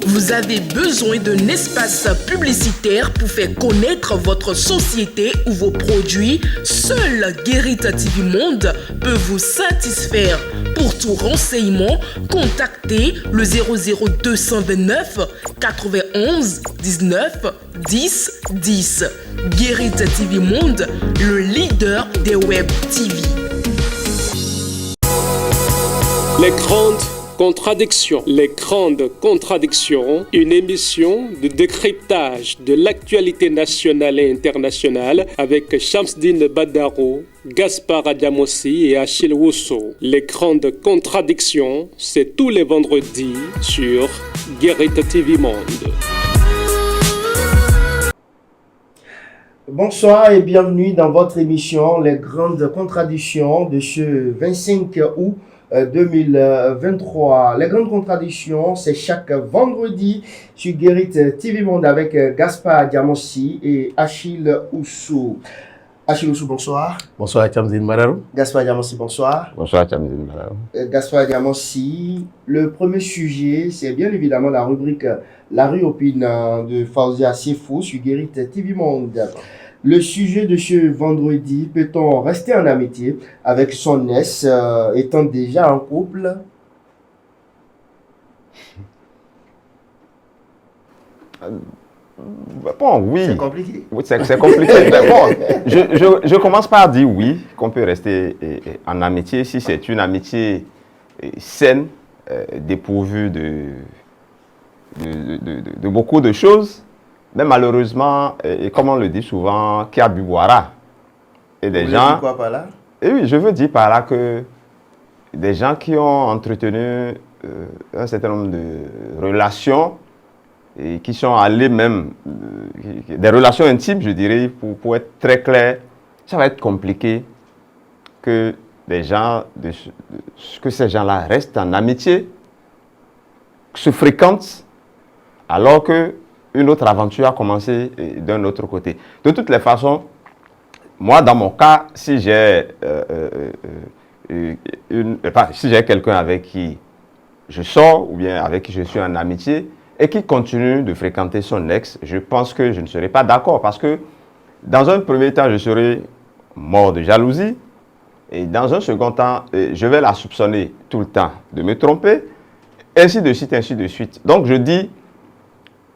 Vous avez besoin d'un espace publicitaire pour faire connaître votre société ou vos produits? Seul Guérit TV Monde peut vous satisfaire. Pour tout renseignement, contactez le 00229 91 19 10 10. Guérit TV Monde, le leader des web TV. Les grandes contradictions. Les grandes contradictions, une émission de décryptage de l'actualité nationale et internationale avec Shamsdine Badaro, Gaspard Adjamossi et Achille Wusso. Les grandes contradictions, c'est tous les vendredis sur Guérit TV Monde. Bonsoir et bienvenue dans votre émission Les grandes contradictions de ce 25 août 2023. Les grandes contradictions, c'est chaque vendredi sur Guérit TV Monde avec Gaspard Adjamossi et Achille Wusso. Achille Wusso, bonsoir. Bonsoir, Shamsdine Badaro. Gaspard Adjamossi, bonsoir. Bonsoir, Shamsdine Badaro. Gaspard Adjamossi, le premier sujet, c'est bien évidemment la rubrique La rue opine de Fauzia Sefou sur Guérit TV Monde. Le sujet de ce vendredi, peut-on rester en amitié avec son ex étant déjà en couple? Bon, oui. C'est compliqué. Oui, c'est compliqué. Bon, je commence par dire oui, qu'on peut rester en amitié si c'est une amitié saine, dépourvue de beaucoup de choses. Mais malheureusement, et comme on le dit souvent, qui a bu boira. Et des gens. Vous quoi par là? Et oui, je veux dire par là que des gens qui ont entretenu un certain nombre de relations et qui sont allés même, des relations intimes, je dirais, pour être très clair, ça va être compliqué que des gens, que ces gens-là restent en amitié, se fréquentent, alors que une autre aventure a commencé d'un autre côté. De toutes les façons, moi, dans mon cas, si j'ai quelqu'un avec qui je sors ou bien avec qui je suis en amitié et qui continue de fréquenter son ex, je pense que je ne serai pas d'accord parce que dans un premier temps, je serai mort de jalousie et dans un second temps, je vais la soupçonner tout le temps de me tromper, ainsi de suite, ainsi de suite. Donc, je dis,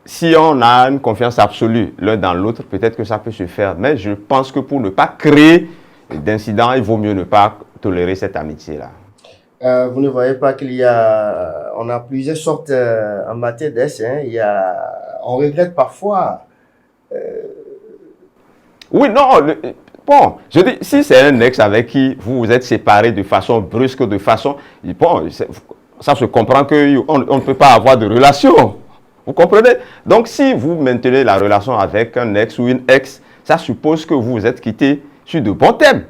si on a une confiance absolue l'un dans l'autre, peut-être que ça peut se faire. Mais je pense que pour ne pas créer d'incidents, il vaut mieux ne pas tolérer cette amitié-là. Vous ne voyez pas on a plusieurs sortes en matière d'ex. On regrette parfois. Oui, non. Bon, je dis, si c'est un ex avec qui vous vous êtes séparés de façon brusque, bon, ça se comprend qu'on ne peut pas avoir de relation. Vous comprenez? Donc, si vous maintenez la relation avec un ex ou une ex, ça suppose que vous vous êtes quitté sur de bons thèmes.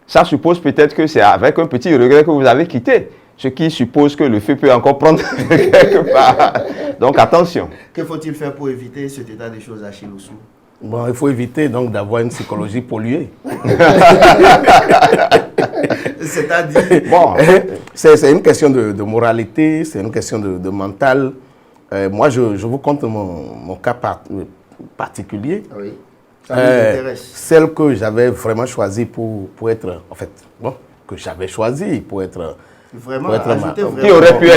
Ça suppose peut-être que c'est avec un petit regret que vous avez quitté, ce qui suppose que le feu peut encore prendre quelque part. Donc, attention. Que faut-il faire pour éviter cet état de choses, Achille Wusso? Bon, il faut éviter donc d'avoir une psychologie polluée. C'est-à-dire? Bon, c'est une question de moralité, c'est une question de mental. Moi, je vous compte mon cas particulier. Oui, ça m'intéresse. Celle que j'avais vraiment choisie pour être, en fait, bon, que j'avais choisie pour être... Vraiment, pour être vraiment. Qui aurait pu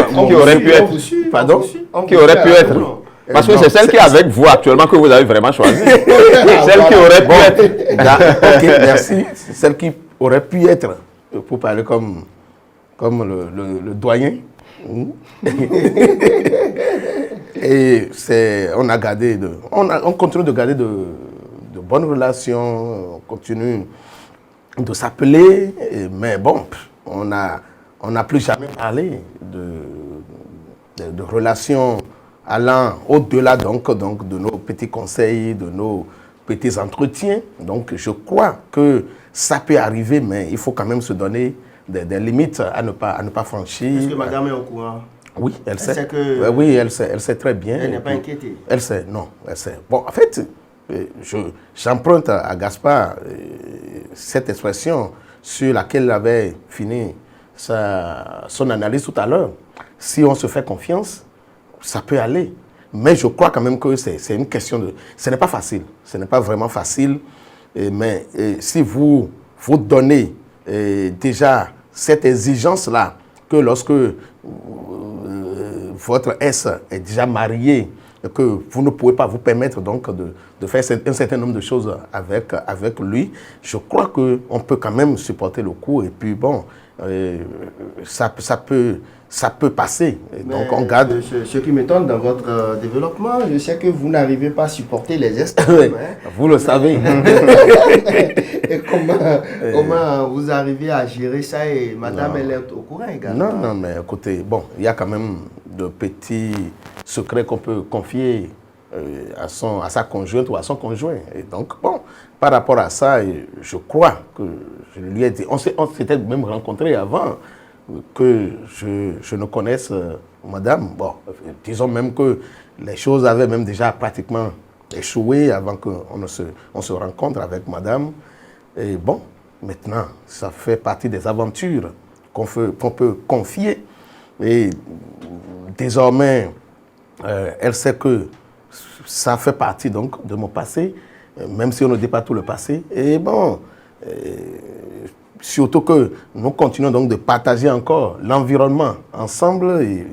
être, pardon? Qui aurait pu être. Parce que c'est celle qui est avec vous actuellement que vous avez vraiment choisie. Celle qui aurait pu être. Ok, merci. Celle qui aurait pu être, pour parler comme le doyen. Et on continue de garder de bonnes relations, on continue de s'appeler, mais bon, on n'a plus jamais parlé de relations allant au-delà donc de nos petits conseils, de nos petits entretiens. Donc je crois que ça peut arriver, mais il faut quand même se donner des limites à ne pas franchir. Est-ce que madame est au courant? Oui, elle sait. Que... Oui, elle sait très bien. Elle n'est pas inquiétée? Elle sait, non, elle sait. Bon, en fait, j'emprunte à Gaspard cette expression sur laquelle il avait fini son analyse tout à l'heure. Si on se fait confiance, ça peut aller. Mais je crois quand même que c'est une question de... Ce n'est pas facile. Ce n'est pas vraiment facile. Mais si vous donnez déjà cette exigence-là, que lorsque votre S est déjà marié, que vous ne pouvez pas vous permettre donc de faire un certain nombre de choses avec lui, je crois qu'on peut quand même supporter le coup. Et puis bon, ça peut passer. Et donc on garde... Ce qui m'étonne dans votre développement, je sais que vous n'arrivez pas à supporter les estes. Vous le savez. Et comment vous arrivez à gérer ça et madame, elle est au courant également? Non, mais écoutez, bon, il y a quand même de petits secrets qu'on peut confier à sa conjointe ou à son conjoint. Et donc, bon, par rapport à ça, je crois que je lui ai dit, on s'était même rencontrés avant que je ne connaisse madame. Bon, disons même que les choses avaient même déjà pratiquement échoué avant qu'on se rencontre avec madame. Et bon, maintenant, ça fait partie des aventures qu'on peut confier. Et désormais, elle sait que ça fait partie donc de mon passé, même si on ne dit pas tout le passé. Et bon, surtout que nous continuons donc de partager encore l'environnement ensemble. Et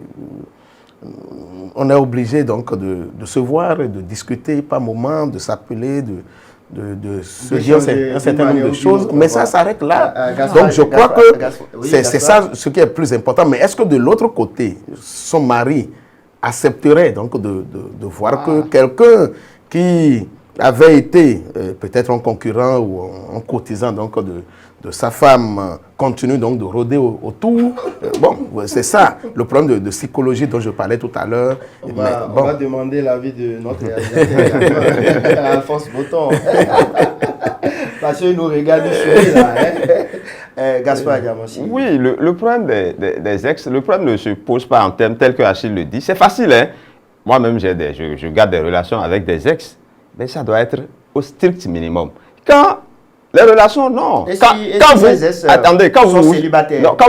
on est obligé donc de se voir et de discuter par moments, de s'appeler, de se dire un certain nombre de choses, mais ça s'arrête là. Donc je crois que c'est ça ce qui est le plus important. Mais est-ce que de l'autre côté, son mari accepterait donc de voir que quelqu'un qui avait été peut-être un concurrent ou un courtisan donc de sa femme continue donc de rôder autour. Bon, c'est ça le problème de psychologie dont je parlais tout à l'heure. On va demander l'avis de notre réalisateur, Alphonse Botton. Parce qu'il nous regarde ici, là. Gaspard Diamansi. Oui, le problème des ex, le problème ne se pose pas en termes tels que Achille le dit. C'est facile, hein. Moi-même, je garde des relations avec des ex, mais ça doit être au strict minimum. Quand les relations, non. Quand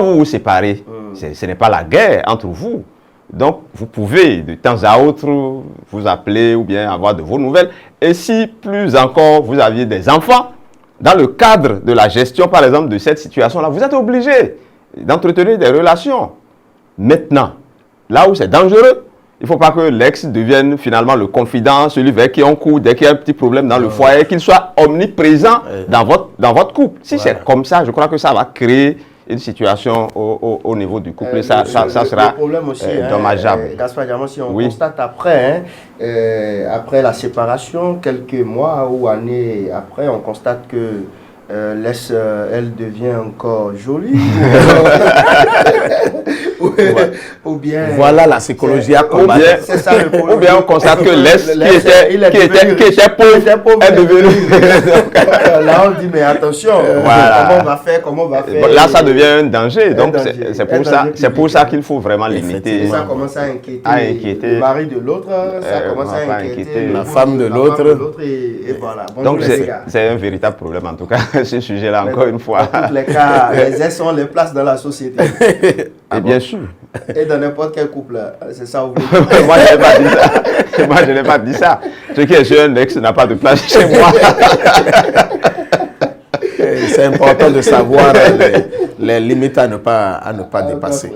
vous vous séparez, ce n'est pas la guerre entre vous. Donc, vous pouvez de temps à autre vous appeler ou bien avoir de vos nouvelles. Et si plus encore, vous aviez des enfants, dans le cadre de la gestion, par exemple, de cette situation-là, vous êtes obligé d'entretenir des relations. Maintenant, là où c'est dangereux, il ne faut pas que l'ex devienne finalement le confident, celui vers qui on court dès qu'il y a un petit problème dans le foyer, qu'il soit omniprésent dans votre couple. Si c'est comme ça, je crois que ça va créer une situation au niveau du couple. Et ça sera aussi, dommageable. Gaspard Diamansi, on constate après, après la séparation, quelques mois ou années après, on constate que elle devient encore jolie. Ou bien... Voilà la psychologie à combattre. C'est ça le problème. Ou bien on constate que l'Est qui était pauvre est devenu... Là on dit mais attention, comment on va faire Là ça devient un danger. Donc c'est pour ça qu'il faut vraiment limiter. Ça commence à inquiéter le mari de l'autre, ça commence à inquiéter la femme de l'autre. Et voilà. Donc c'est un véritable problème en tout cas, ce sujet-là, encore une fois. Dans tous les cas, les ex ont les places dans la société. Et bien sûr. Et dans n'importe quel couple, c'est ça vous Moi, je n'ai pas dit ça. Moi, je n'ai pas dit ça. Ce qui est chez un ex n'a pas de place chez moi. C'est important de savoir les limites à ne pas dépasser.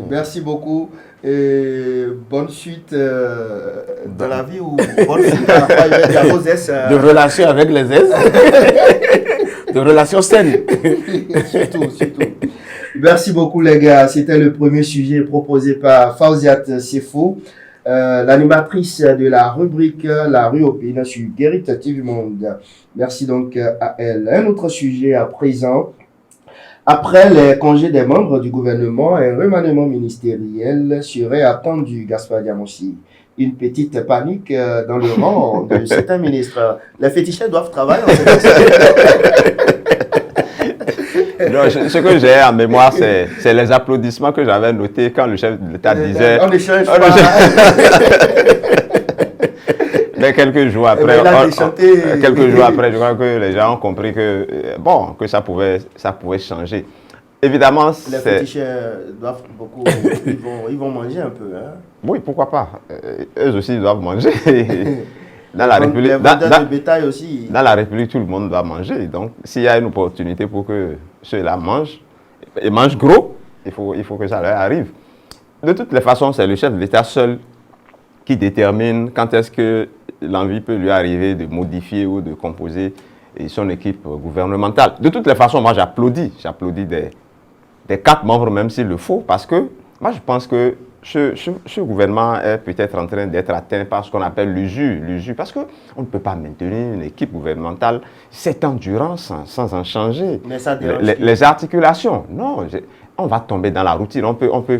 Merci beaucoup. Et bonne suite de la vie ou bonne suite à vos ex. De relations avec les ex. De relations saines. Surtout. Merci beaucoup les gars. C'était le premier sujet proposé par Fawziat Sefo, l'animatrice de la rubrique La Rue Opine sur Guérite TV Monde. Merci donc à elle. Un autre sujet à présent. Après les congés des membres du gouvernement, un remaniement ministériel serait attendu, Gaspard Diamansi. Une petite panique dans le rang de certains ministres. Les féticheurs doivent travailler en Non, ce que j'ai en mémoire, c'est les applaudissements que j'avais notés quand le chef de l'État disait... On échange pas. Mais quelques jours après, je crois que les gens ont compris que ça pouvait changer. évidemment, Les féticheurs doivent beaucoup, ils vont manger un peu. Hein? Oui, pourquoi pas. Eux aussi, ils doivent manger. Dans la République, de bétail aussi. Dans la République, tout le monde doit manger. Donc, s'il y a une opportunité pour que ceux-là mangent, et mangent gros, il faut que ça leur arrive. De toutes les façons, c'est le chef de l'État seul qui détermine quand est-ce que l'envie peut lui arriver de modifier ou de composer son équipe gouvernementale. De toutes les façons, moi j'applaudis des 4 membres, même s'il le faut, parce que moi je pense que ce gouvernement est peut-être en train d'être atteint par ce qu'on appelle l'usure, parce qu'on ne peut pas maintenir une équipe gouvernementale 7 ans durant sans en changer. Mais ça les articulations, non, on va tomber dans la routine, on peut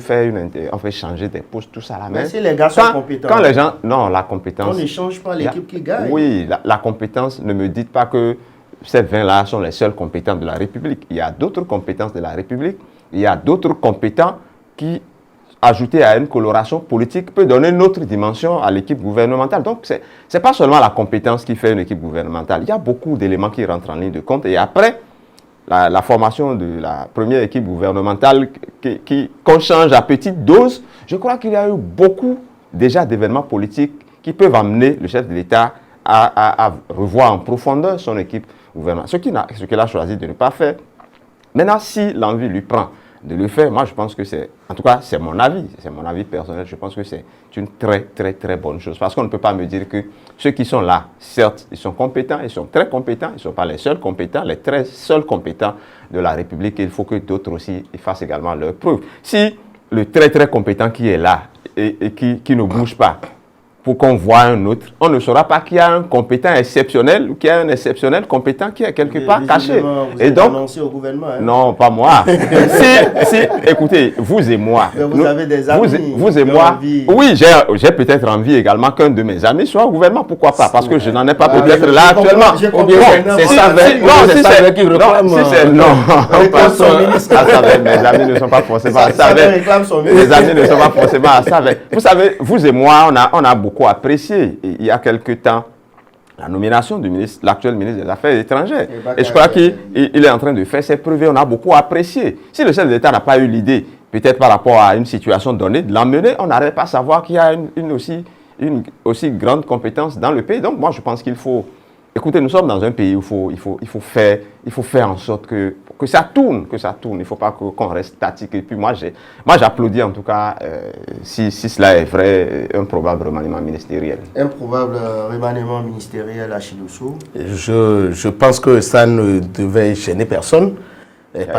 changer des postes, tout ça là. Mais si les gars sont compétents. Quand les gens, non, la compétence. On ne change pas l'équipe qui gagne. Oui, la compétence, ne me dites pas que ces 20-là sont les seuls compétents de la République. Il y a d'autres compétences de la République, il y a d'autres compétents qui, ajoutés à une coloration politique, peut donner une autre dimension à l'équipe gouvernementale. Donc, ce n'est pas seulement la compétence qui fait une équipe gouvernementale. Il y a beaucoup d'éléments qui rentrent en ligne de compte. Et après, la formation de la première équipe gouvernementale qu'on change à petite dose, je crois qu'il y a eu beaucoup déjà d'événements politiques qui peuvent amener le chef de l'État à revoir en profondeur son équipe gouvernementale. Ce qu'il a choisi de ne pas faire. Maintenant, si l'envie lui prend de le faire, moi je pense que en tout cas c'est mon avis personnel, je pense que c'est une très très très bonne chose. Parce qu'on ne peut pas me dire que ceux qui sont là, certes, ils sont compétents, ils sont très compétents, ils ne sont pas les seuls compétents, les très seuls compétents de la République, et il faut que d'autres aussi fassent également leurs preuves. Si le très très compétent qui est là et qui ne bouge pas, pour qu'on voit un autre, on ne saura pas qu'il y a un compétent exceptionnel ou qu'il y a un exceptionnel compétent qui est quelque part caché. Vous êtes annoncé au gouvernement. Hein? Non, pas moi. Écoutez, vous et moi. Vous avez des amis. Vous et moi. Oui, j'ai peut-être envie également qu'un de mes amis soit au gouvernement. Pourquoi pas? Parce que je n'en ai pas peut-être là actuellement. C'est ça qui réclame. Mes amis ne sont pas forcément à Savait. Mes amis ne sont pas forcément à Savait. Vous savez, vous et moi, on a beaucoup apprécié il y a quelque temps la nomination du ministre, l'actuel ministre des Affaires étrangères. Et je crois qu'il est en train de faire ses preuves. On a beaucoup apprécié. Si le chef de l'État n'a pas eu l'idée, peut-être par rapport à une situation donnée, de l'emmener, on n'arrête pas à savoir qu'il y a une aussi grande compétence dans le pays. Donc moi, je pense qu'il faut... Écoutez, nous sommes dans un pays où il faut faire en sorte que ça tourne, Il ne faut pas qu'on reste statique. Et puis moi, j'applaudis en tout cas, si cela est vrai, un probable remaniement ministériel. Un probable remaniement ministériel à Chidosso. Je pense que ça ne devait gêner personne.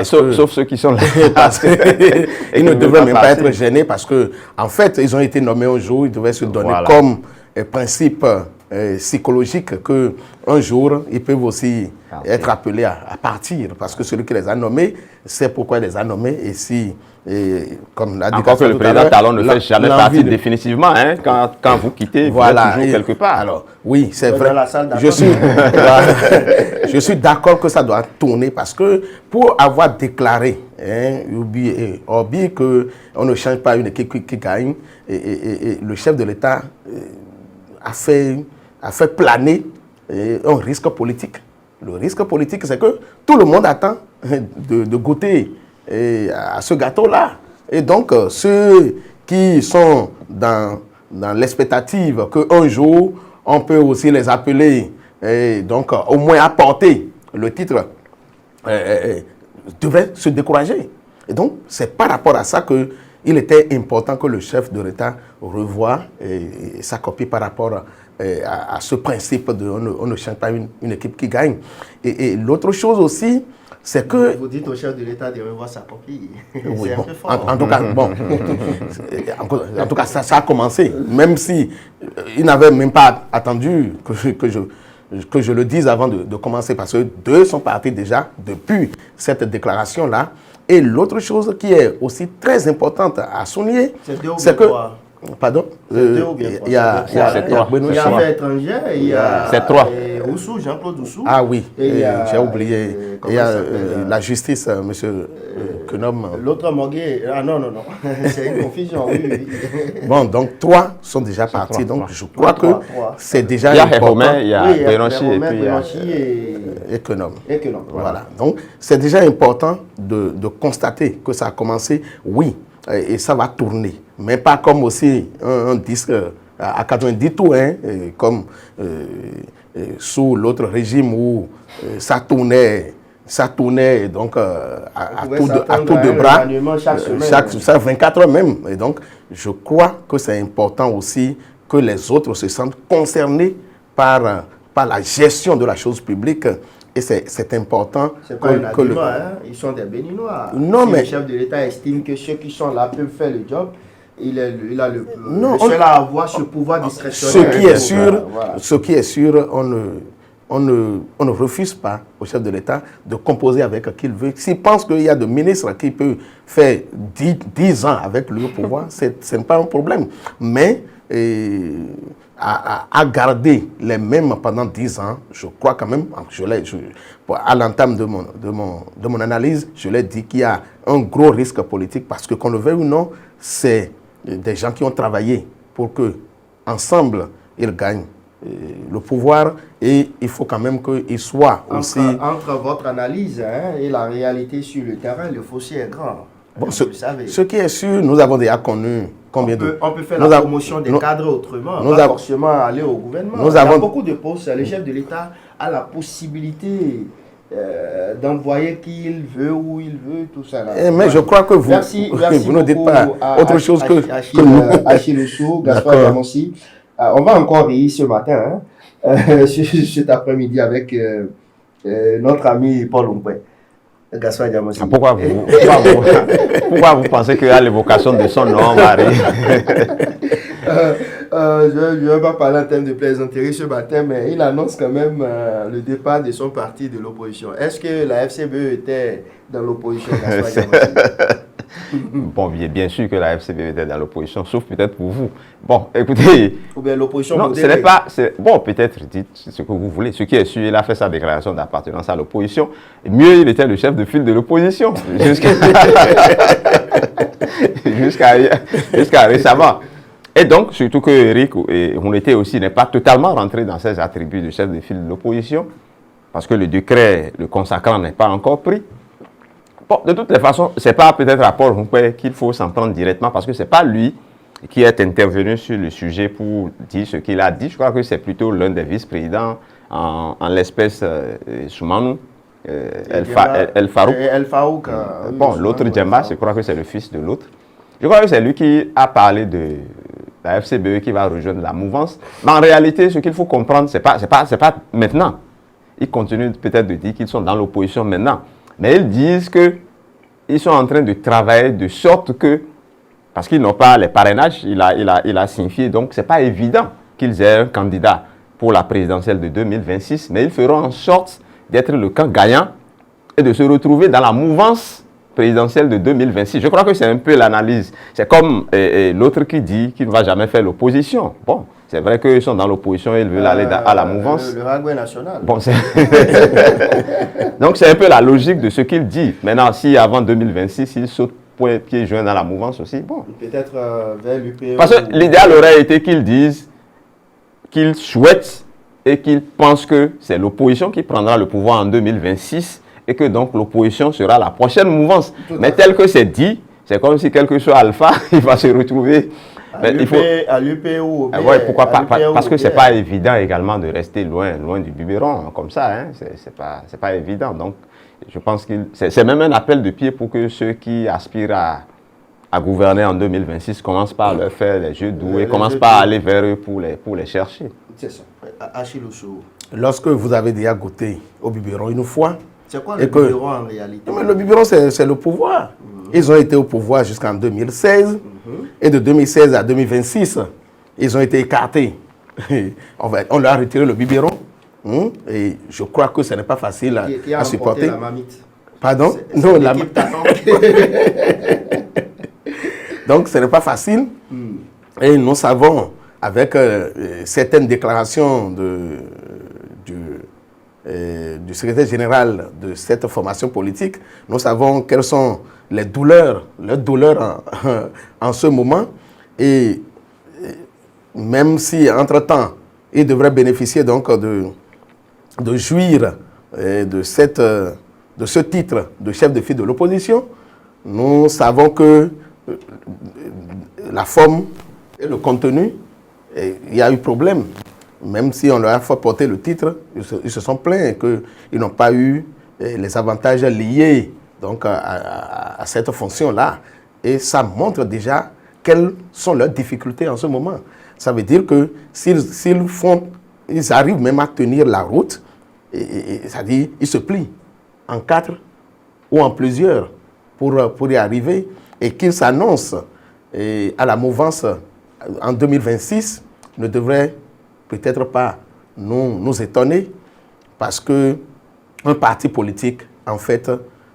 Sauf ceux qui sont là. Parce qu'ils ne devaient même pas être gênés parce que, en fait, ils ont été nommés un jour, ils devaient se donner comme principe psychologique qu'un jour, ils peuvent aussi être appelés à partir. Parce que celui qui les a nommés, c'est pourquoi il les a nommés. Comme l'a dit encore que le président Talon ne fait jamais partir définitivement. Hein, quand vous quittez, vous êtes toujours quelque part. Alors, oui, c'est vrai. Dans la salle je suis d'accord que ça doit tourner parce que pour avoir déclaré, Orbi, qu'on ne change pas une équipe qui gagne, et le chef de l'État a fait planer un risque politique. Le risque politique, c'est que tout le monde attend de goûter à ce gâteau-là. Et donc, ceux qui sont dans l'expectative qu'un jour, on peut aussi les appeler, et donc au moins apporter le titre, devaient se décourager. Et donc, c'est par rapport à ça qu'il était important que le chef de l'État revoie sa copie par rapport à ce principe de on ne change pas une équipe qui gagne. Et l'autre chose aussi, c'est que... Vous dites au chef de l'État de revoir sa copie. Oui, c'est un peu fort. en tout cas, bon. En tout cas, ça a commencé. Même si il n'avait même pas attendu que je le dise avant de commencer, parce que 2 sont partis déjà depuis cette déclaration-là. Et l'autre chose qui est aussi très importante à souligner, c'est que... Pardon? Deux ou bien Il y a Benoît il y a Chouan. affaires étrangères, il y a C'est trois. Oussou, Jean-Claude Oussou. Ah oui, Et il y a, j'ai oublié. comment Il y a il s'appelle, la justice, monsieur Kenom. L'autre Moguet, ah non, c'est une confusion, oui. Bon, donc 3 sont déjà partis. Donc je crois que Trois. c'est déjà Il y a important. Romain, il y a Oui, Benonchi et Romain, puis il y a... Benonchi Et Kenom. et que non. Voilà. Donc, c'est déjà important de constater que ça a commencé, oui, et ça va tourner. Mais pas comme aussi un disque à 90 tours, hein, comme sous l'autre régime où ça tournait donc à tour de bras, chaque 24 heures même. Et donc, je crois que c'est important aussi que les autres se sentent concernés par la gestion de la chose publique. Et c'est important C'est pas un argument, hein? Ils sont des Béninois. Non, si mais... le chef de l'État estime que ceux qui sont là peuvent faire le job, il a le Non, seul à avoir ce pouvoir discrétionnaire. Ce qui est sûr, on ne refuse pas au chef de l'État de composer avec qui il veut. S'il pense qu'il y a des ministres qui peuvent faire 10 ans avec le pouvoir, ce n'est pas un problème. Mais à garder les mêmes pendant 10 ans, je crois quand même, à l'entame de mon analyse, je l'ai dit qu'il y a un gros risque politique parce que qu'on le veuille ou non, c'est des gens qui ont travaillé pour que ensemble ils gagnent le pouvoir et il faut quand même qu'ils soient aussi... Entre votre analyse et la réalité sur le terrain, le fossé est grand. Bon, vous le savez. Ce qui est sûr, nous avons déjà connu combien de... On peut faire la promotion des cadres autrement, pas forcément aller au gouvernement. Il y a beaucoup de postes. Le chef de l'État a la possibilité d'envoyer qui il veut, où il veut, tout ça. Là. Mais je crois que vous, merci vous ne dites pas autre chose que nous. Achille Oussou, Gaspard Diamonsi. On va encore rire ce matin, cet après-midi avec notre ami Paul Ompoué. Gaspard Diamonsi. Pourquoi vous pensez qu'il y a l'évocation de son nom, Marie? Je ne vais pas parler en termes de plaisanterie ce matin, mais il annonce quand même le départ de son parti de l'opposition. Est-ce que la FCBE était dans l'opposition, Gaspard Diamonsi? Bon, bien sûr que la FCBE était dans l'opposition, sauf peut-être pour vous. Bon, écoutez... Ou bien l'opposition non, ce n'est pas... Bon, peut-être, dites ce que vous voulez. Ce qui est sûr, il a fait sa déclaration d'appartenance à l'opposition. Mieux, il était le chef de file de l'opposition. Jusqu'à récemment. Et donc, surtout que Eric Hunete aussi n'est pas totalement rentré dans ses attributs de chef de file de l'opposition, parce que le décret le consacrant n'est pas encore pris. Bon, de toutes les façons, ce n'est pas peut-être à Paul Ompoué qu'il faut s'en prendre directement, parce que ce n'est pas lui qui est intervenu sur le sujet pour dire ce qu'il a dit. Je crois que c'est plutôt l'un des vice-présidents, en l'espèce Soumanou, El Farouk. Bon, l'autre Djemba, je crois que c'est le fils de l'autre. Je crois que c'est lui qui a parlé de la FCBE qui va rejoindre la mouvance. Mais en réalité, ce qu'il faut comprendre, ce n'est pas maintenant. Ils continuent peut-être de dire qu'ils sont dans l'opposition maintenant. Mais ils disent qu'ils sont en train de travailler de sorte que, parce qu'ils n'ont pas les parrainages, il a signifié, donc ce n'est pas évident qu'ils aient un candidat pour la présidentielle de 2026, mais ils feront en sorte d'être le camp gagnant et de se retrouver dans la mouvance présidentielle de 2026. Je crois que c'est un peu l'analyse. C'est comme l'autre qui dit qu'il ne va jamais faire l'opposition. Bon, c'est vrai qu'ils sont dans l'opposition et ils veulent aller à la mouvance. Le Ragoué national. Bon, donc c'est un peu la logique de ce qu'il dit. Maintenant, si avant 2026, il saute pied joint dans la mouvance aussi, bon. Peut-être vers l'UPE. Parce que l'idéal aurait été qu'ils disent qu'ils souhaitent et qu'ils pensent que c'est l'opposition qui prendra le pouvoir en 2026 et que donc l'opposition sera la prochaine mouvance. Mais tel que c'est dit, c'est comme si quelque chose alpha, il va se retrouver... À l'UPE ou ouais, pourquoi pas, parce que ce n'est pas évident également de rester loin du biberon comme ça. Hein. C'est pas évident. Donc, je pense que c'est même un appel de pied pour que ceux qui aspirent à gouverner en 2026 commencent par leur faire les jeux doux et commencent par aller vers eux pour les chercher. C'est ça. Achille Oussou. Lorsque vous avez déjà goûté au biberon une fois... C'est quoi le biberon en réalité? Mais le biberon, c'est le pouvoir. Ils ont été au pouvoir jusqu'en 2016. Et de 2016 à 2026, ils ont été écartés. On leur a retiré le biberon. Et je crois que ce n'est pas facile à supporter. La mamite. Pardon? Non, la... Donc, ce n'est pas facile. Et nous savons, avec certaines déclarations du secrétaire général de cette formation politique, nous savons quelles sont leurs douleurs en ce moment. Et même si, entre-temps, ils devraient bénéficier donc de jouir de ce titre de chef de file de l'opposition, nous savons que la forme et le contenu, il y a eu problème. Même si on leur a fait porter le titre, ils se sont plaints qu'ils n'ont pas eu les avantages liés donc, à cette fonction-là. Et ça montre déjà quelles sont leurs difficultés en ce moment. Ça veut dire que ils arrivent même à tenir la route, c'est-à-dire ils se plient en 4 ou en plusieurs pour y arriver, et qu'ils s'annoncent à la mouvance en 2026 ne devrait peut-être pas nous étonner, parce qu'un parti politique, en fait,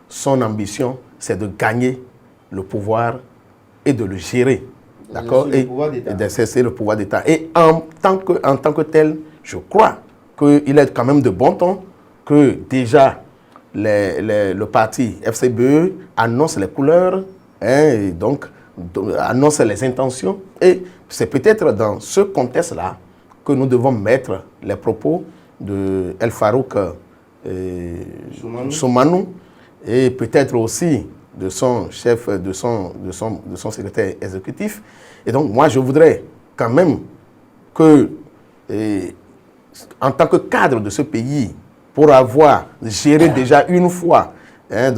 son ambition, c'est de gagner le pouvoir et de le gérer. D'accord? Et d'exercer le pouvoir d'État. Et en tant que tel, je crois qu'il est quand même de bon ton que déjà le parti FCBE annonce les couleurs, et donc annonce les intentions. Et c'est peut-être dans ce contexte-là que nous devons mettre les propos de El Farouk Soumanou, et peut-être aussi de son chef, de son secrétaire exécutif. Et donc, moi, je voudrais quand même que, en tant que cadre de ce pays, pour avoir géré déjà une fois des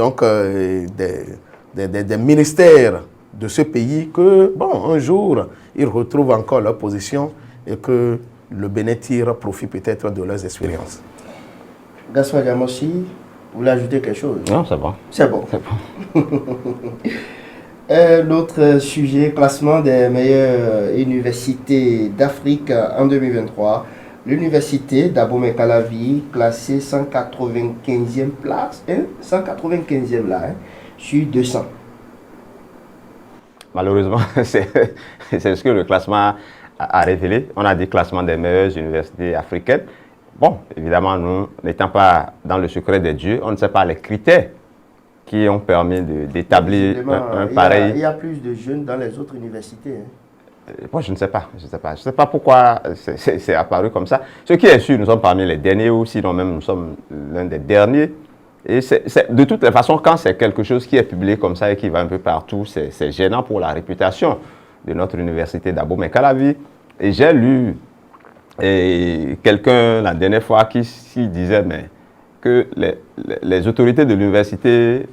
ministères de ce pays, que, bon, un jour, ils retrouvent encore leur position et que le Bénin tire profit peut-être de leurs expériences. Gaspard Diamossi, vous voulez ajouter quelque chose? Non, c'est bon. C'est bon. L'autre sujet, classement des meilleures universités d'Afrique en 2023. L'université d'Abomey-Calavi, classée 195e place, 195e là, sur 200. Malheureusement, c'est ce que le classement a révélé. On a dit classement des meilleures universités africaines. Bon, évidemment, nous n'étant pas dans le secret des dieux, on ne sait pas les critères qui ont permis d'établir un pareil... Il y a plus de jeunes dans les autres universités. Moi, je ne sais pas. Je ne sais pas pourquoi c'est apparu comme ça. Ce qui est sûr, nous sommes parmi les derniers, ou sinon même nous sommes l'un des derniers. Et de toutes les façons, quand c'est quelque chose qui est publié comme ça et qui va un peu partout, c'est gênant pour la réputation de notre université d'Abomey-Calavi. Et j'ai lu quelqu'un la dernière fois qui disait que les autorités de l'université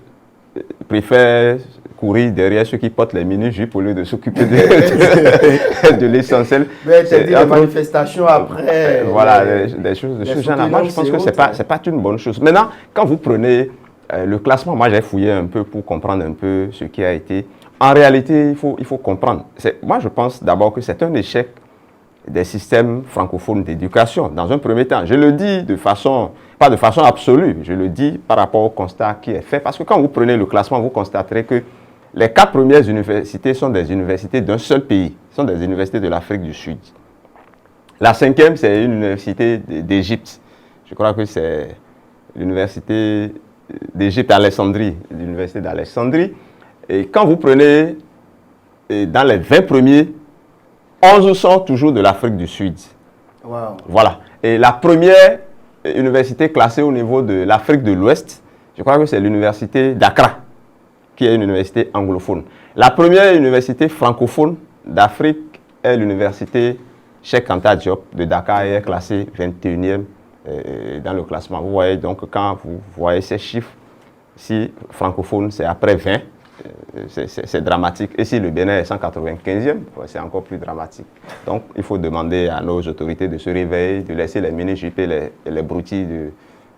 préfèrent courir derrière ceux qui portent les mini-jupes au lieu de s'occuper de l'essentiel. C'est-à-dire les manifestations après. Voilà, des choses de ce genre. Moi, je pense que ce n'est pas une bonne chose. Maintenant, quand vous prenez le classement, moi j'ai fouillé un peu pour comprendre un peu ce qui a été. En réalité, il faut comprendre. Moi, je pense d'abord que c'est un échec des systèmes francophones d'éducation. Dans un premier temps, je le dis pas de façon absolue, je le dis par rapport au constat qui est fait. Parce que quand vous prenez le classement, vous constaterez que les 4 premières universités sont des universités d'un seul pays, sont des universités de l'Afrique du Sud. La 5e, c'est une université d'Égypte. Je crois que c'est l'université d'Égypte, Alexandrie, l'université d'Alexandrie. Et quand vous prenez dans les 20 premiers, 11 sont toujours de l'Afrique du Sud. Wow. Voilà. Et la première université classée au niveau de l'Afrique de l'Ouest, je crois que c'est l'université d'Accra, qui est une université anglophone. La première université francophone d'Afrique est l'université Cheikh Anta Diop de Dakar et est classée 21e dans le classement. Vous voyez donc quand vous voyez ces chiffres, si francophone c'est après 20, c'est dramatique. Et si le Bénin est 195e, c'est encore plus dramatique. Donc, il faut demander à nos autorités de se réveiller, de laisser les mini-jupes et les broutilles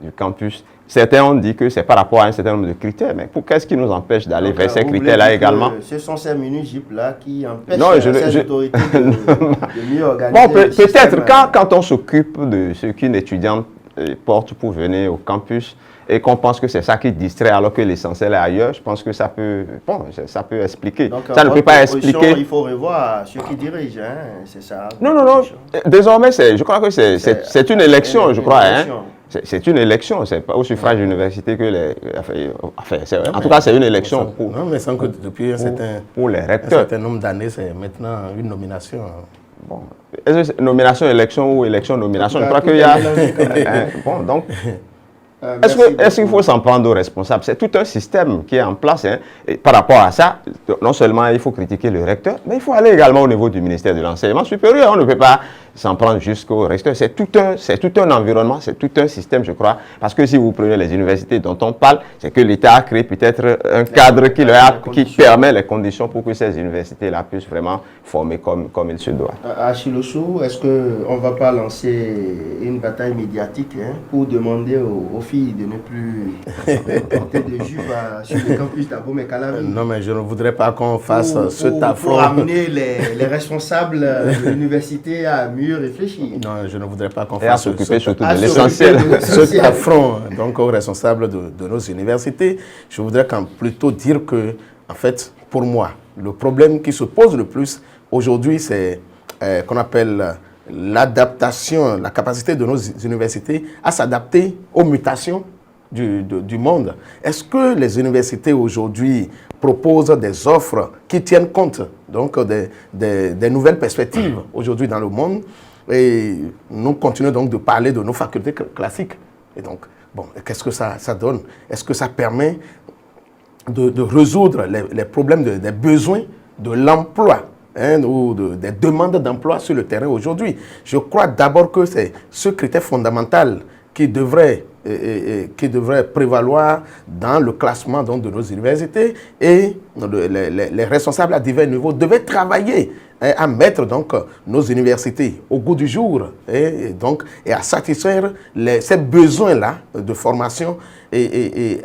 du campus. Certains ont dit que c'est par rapport à un certain nombre de critères, mais qu'est-ce qui nous empêche d'aller vers ces critères-là également? Ce sont ces mini-jupes-là qui empêchent ces autorités de mieux organiser. Bon, peut-être quand on s'occupe de ce qu'une étudiante porte pour venir au campus et qu'on pense que c'est ça qui distrait alors que l'essentiel est ailleurs, je pense que ça peut expliquer. Donc, ça ne peut pas proposition, expliquer. Il faut revoir ceux qui dirigent, hein, c'est ça. Non. Désormais, je crois que c'est une élection, je crois. Hein. C'est une élection, c'est pas au suffrage de l'université que les... en tout cas, c'est une élection pour... Non, mais sans que depuis pour les un recteurs. certain nombre d'années, c'est maintenant une nomination. Bon. Est-ce que c'est nomination, élection ou élection, nomination? Je crois qu'il y a... Bon, donc... Est-ce qu'il faut s'en prendre aux responsables? C'est tout un système qui est en place. Hein. Et par rapport à ça, non seulement il faut critiquer le recteur, mais il faut aller également au niveau du ministère de l'Enseignement supérieur. On ne peut pas s'en prendre jusqu'au recteur. C'est tout un environnement, c'est tout un système, je crois. Parce que si vous prenez les universités dont on parle, c'est que l'État a créé peut-être un cadre qui permet les conditions pour que ces universités-là puissent vraiment former comme il se doit. Achille Osso, est-ce qu'on ne va pas lancer une bataille médiatique pour demander aux filles de ne plus porter de jupe sur le campus d'Abomey-Calavi? Non, mais je ne voudrais pas qu'on fasse cet affront. Pour amener les responsables de l'université à mieux réfléchir. Non, je ne voudrais pas qu'on fasse... Et à s'occuper surtout de l'essentiel. Cet affront donc, aux responsables de nos universités. Je voudrais plutôt dire que, en fait, pour moi, le problème qui se pose le plus aujourd'hui, c'est qu'on appelle l'adaptation, la capacité de nos universités à s'adapter aux mutations du monde. Est-ce que les universités aujourd'hui proposent des offres qui tiennent compte donc, des nouvelles perspectives aujourd'hui dans le monde? Et nous continuons donc de parler de nos facultés classiques. Et donc, bon, qu'est-ce que ça donne? Est-ce que ça permet de résoudre les problèmes des besoins de l'emploi ou des demandes d'emploi sur le terrain aujourd'hui? Je crois d'abord que c'est ce critère fondamental qui devrait prévaloir dans le classement donc, de nos universités, et les responsables à divers niveaux devaient travailler à mettre donc, nos universités au goût du jour et à satisfaire ces besoins-là de formation et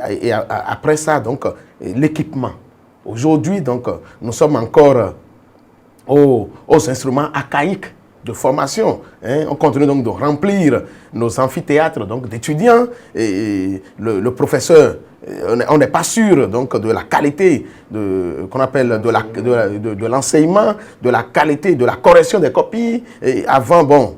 après ça, donc, l'équipement. Aujourd'hui, donc, nous sommes encore aux instruments archaïques de formation. On continue donc de remplir nos amphithéâtres d'étudiants et le professeur, on n'est pas sûr donc, de la qualité qu'on appelle de l'enseignement, de la qualité de la correction des copies. Et avant,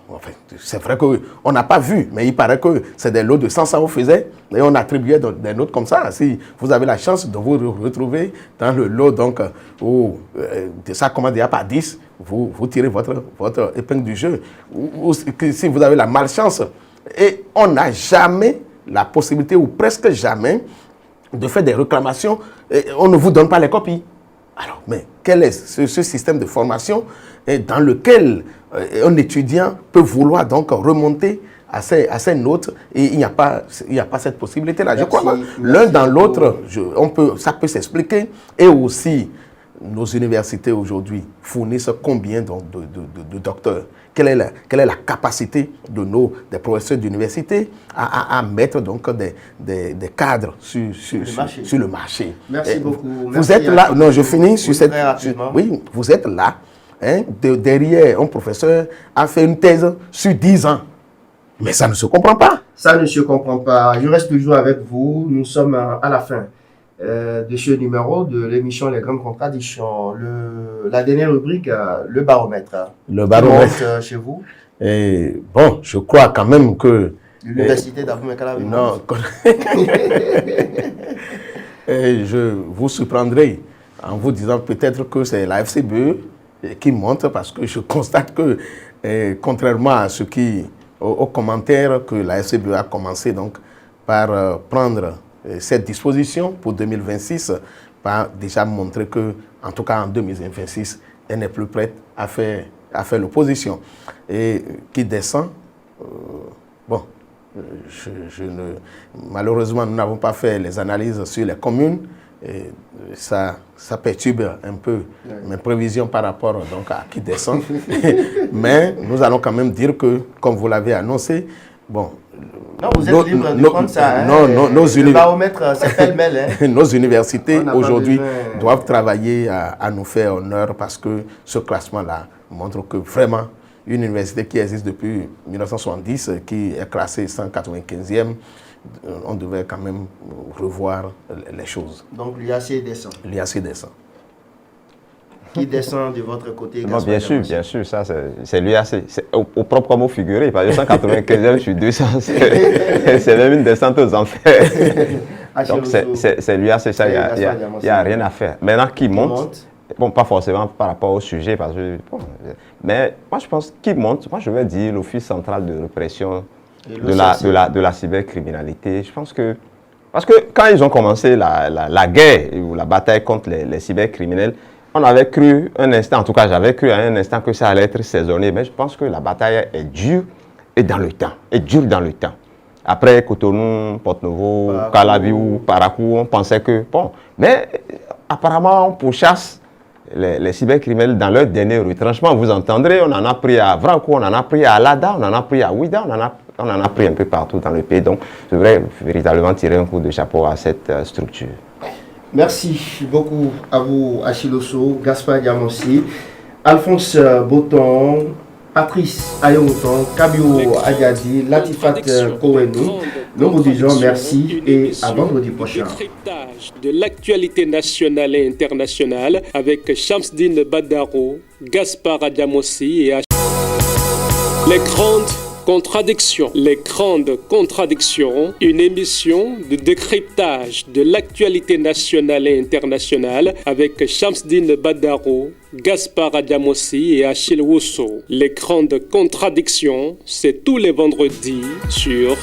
enfin, c'est vrai qu'on n'a pas vu, mais il paraît que c'est des lots de 100 on faisait et on attribuait des notes comme ça. Si vous avez la chance de vous retrouver dans le lot donc, où ça commence déjà par 10, vous tirez votre épingle du jeu. Ou si vous avez la malchance, et on n'a jamais la possibilité, ou presque jamais, de faire des réclamations, et on ne vous donne pas les copies. Alors, mais quel est ce système de formation dans lequel un étudiant peut vouloir donc remonter à ses notes et il n'y a pas cette possibilité-là. Je crois que l'un dans l'autre, ça peut s'expliquer. Et aussi, nos universités aujourd'hui fournissent combien de docteurs? Quelle est la capacité des professeurs d'université à mettre donc des cadres sur le marché? Merci beaucoup. Vous êtes là, non, je finis sur cette... Oui, vous êtes là, derrière un professeur a fait une thèse sur 10 ans. Mais ça ne se comprend pas. Ça ne se comprend pas. Je reste toujours avec vous. Nous sommes à la fin de ce numéro de l'émission Les Grandes Contradictions. La dernière rubrique, le baromètre. Le baromètre. Chez vous. Et bon, je crois quand même que... L'université d'Abomey-Calavi. Non. Et je vous surprendrai en vous disant peut-être que c'est la FCBE qui monte, parce que je constate que, contrairement à ce aux commentaires que la FCBE a commencé donc par prendre cette disposition pour 2026, par déjà montrer que, en tout cas en 2026, elle n'est plus prête à faire l'opposition. Et qui descend, malheureusement, nous n'avons pas fait les analyses sur les communes. Et ça perturbe un peu mes prévisions par rapport donc, à qui descend. Mais nous allons quand même dire que, comme vous l'avez annoncé, bon... Non, vous êtes libre de prendre ça. Le baromètre, c'est pêle-mêle. Nos universités, aujourd'hui, doivent travailler à nous faire honneur, parce que ce classement-là montre que vraiment, une université qui existe depuis 1970, qui est classée 195e. On devait quand même revoir les choses. Donc l'UAC descend. L'UAC descend. Qui descend de votre côté? Non, bien sûr, ça c'est l'UAC. Au propre mot figuré, parce que 195e, je suis 200, c'est même une descente aux enfers. Donc c'est l'UAC, ça, il n'y a rien à faire. Maintenant, qui monte? Bon, pas forcément par rapport au sujet, parce que, bon, mais moi je pense qui monte, moi je vais dire l'Office central de répression de la cybercriminalité. Je pense que, parce que quand ils ont commencé la guerre ou la bataille contre les cybercriminels, on avait cru un instant, en tout cas j'avais cru à un instant que ça allait être saisonné, mais je pense que la bataille est dure et dans le temps, et dure dans le temps. Après Cotonou, Porto-Novo, Calaviou, Paracou, on pensait que, bon, mais apparemment on pourchasse les cybercriminels dans leur dernier retranchement. Vous entendrez, on en a pris à Vranco, on en a pris à Alada, on en a pris à Ouida, on en a pris un peu partout dans le pays. Donc je voudrais véritablement tirer un coup de chapeau à cette structure. Merci beaucoup à vous, Achille Osso, Gaspard Diamossi, Alphonse Boton, Patrice Ayomoton, Kabio Agadi, Latifat Kouenou. Nous vous disons merci et à vendredi prochain. De l'actualité nationale et internationale avec Shamsdine Badaro, Gaspard Diamossi et Les grandes contradictions. Les grandes contradictions, une émission de décryptage de l'actualité nationale et internationale avec Shamsdine Badaro, Gaspard Diamossi et Achille Osso. Les grandes contradictions, c'est tous les vendredis sur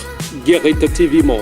Guérite TV Monde.